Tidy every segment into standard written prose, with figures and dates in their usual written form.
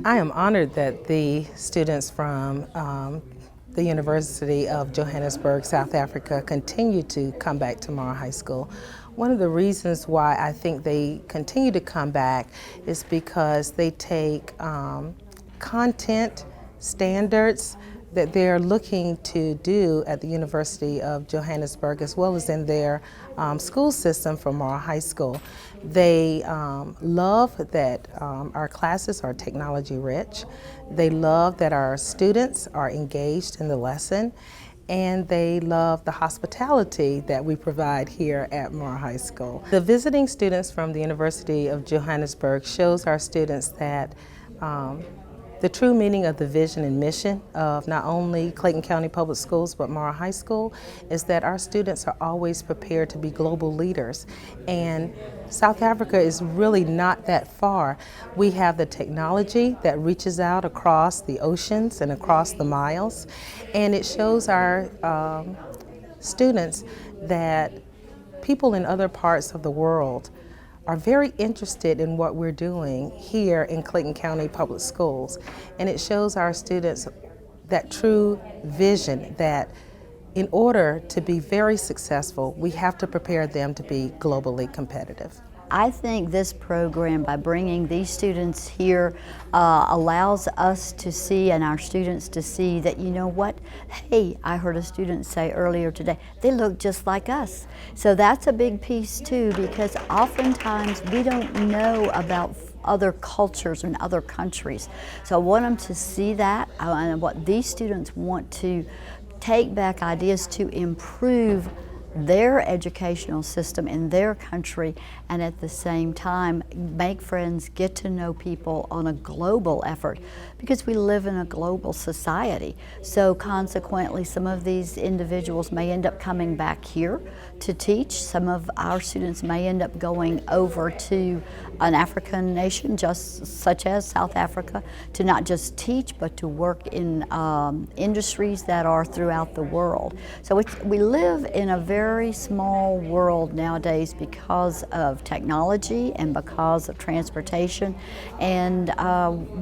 I am honored that the students from the University of Johannesburg, South Africa, continue to come back to Morrow High School. One of the reasons why I think they continue to come back is because they take content standards that they're looking to do at the University of Johannesburg, as well as in their school system for Morrow High School. They love that our classes are technology rich. They love that our students are engaged in the lesson, and they love the hospitality that we provide here at Morrow High School. The visiting students from the University of Johannesburg shows our students that the true meaning of the vision and mission of not only Clayton County Public Schools but Morrow High School is that our students are always prepared to be global leaders. And South Africa is really not that far. We have the technology that reaches out across the oceans and across the miles, and it shows our students that people in other parts of the world are very interested in what we're doing here in Clayton County Public Schools. And it shows our students that true vision that in order to be very successful, we have to prepare them to be globally competitive. I think this program, by bringing these students here, allows us to see and our students to see that, you know what, hey, I heard a student say earlier today, they look just like us. So that's a big piece too, because oftentimes we don't know about other cultures and other countries. So I want them to see that, and what these students want to take back ideas to improve their educational system in their country, and at the same time make friends, get to know people on a global effort, because we live in a global society. So consequently, some of these individuals may end up coming back here to teach. Some of our students may end up going over to an African nation, just such as South Africa, to not just teach, but to work in industries that are throughout the world. So we live in a very small world nowadays because of technology and because of transportation, and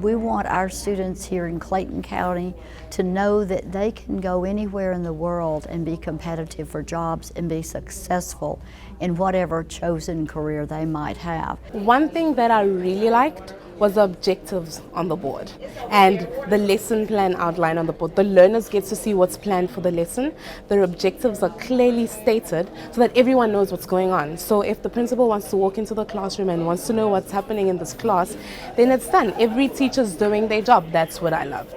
we want our students here in Clayton County to know that they can go anywhere in the world and be competitive for jobs and be successful in whatever chosen career they might have. One thing that I really liked was the objectives on the board and the lesson plan outline on the board. The learners get to see what's planned for the lesson. Their objectives are clearly stated so that everyone knows what's going on. So if the principal wants to walk into the classroom and wants to know what's happening in this class, then it's done. Every teacher's doing their job. That's what I loved.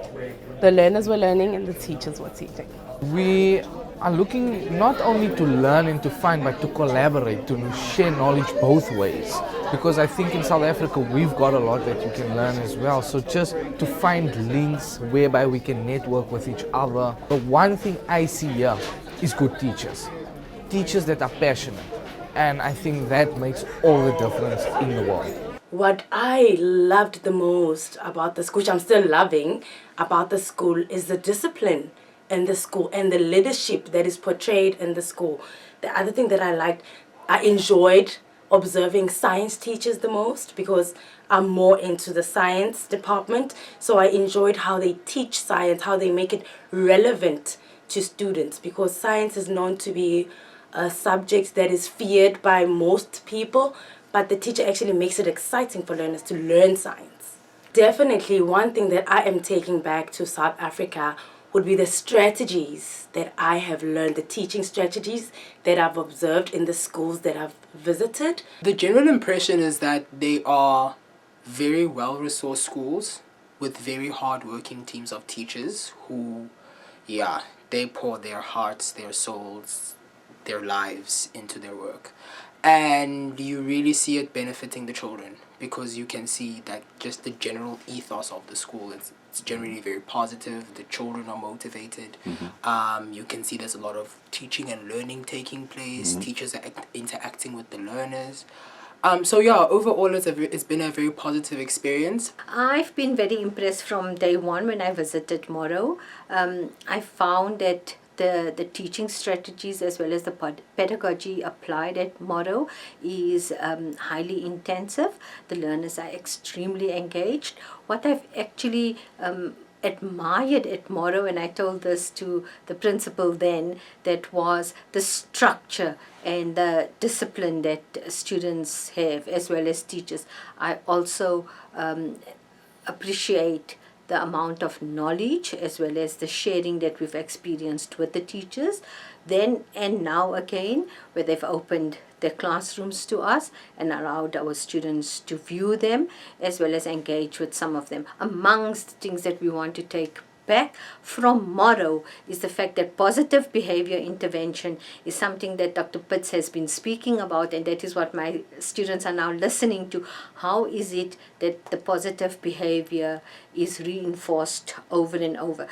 The learners were learning and the teachers were teaching. We are looking not only to learn and to find, but to collaborate, to share knowledge both ways. Because I think in South Africa we've got a lot that you can learn as well. So just to find links whereby we can network with each other. The one thing I see here is good teachers. Teachers that are passionate. And I think that makes all the difference in the world. What I loved the most about the school, which I'm still loving about the school, is the discipline in the school and the leadership that is portrayed in the school. The other thing that I liked, I enjoyed observing science teachers the most, because I'm more into the science department. So I enjoyed how they teach science, how they make it relevant to students, because science is known to be a subject that is feared by most people, but the teacher actually makes it exciting for learners to learn science. Definitely one thing that I am taking back to South Africa would be the strategies that I have learned, the teaching strategies that I've observed in the schools that I've visited. The general impression is that they are very well-resourced schools with very hard-working teams of teachers who, they pour their hearts, their souls, their lives into their work. And you really see it benefiting the children, because you can see that just the general ethos of the school, it's generally very positive. The children are motivated. You can see there's a lot of teaching and learning taking place. Teachers are interacting with the learners. Overall it's been a very positive experience. I've been very impressed from day one when I visited Morrow. I found that the teaching strategies as well as the pedagogy applied at Morrow is highly intensive. The learners are extremely engaged. What I've actually admired at Morrow, and I told this to the principal then, that was the structure and the discipline that students have as well as teachers. I also appreciate the amount of knowledge as well as the sharing that we've experienced with the teachers then and now again, where they've opened their classrooms to us and allowed our students to view them as well as engage with some of them. Amongst things that we want to take back from Morrow is the fact that positive behavior intervention is something that Dr. Pitts has been speaking about, and that is what my students are now listening to. How is it that the positive behavior is reinforced over and over?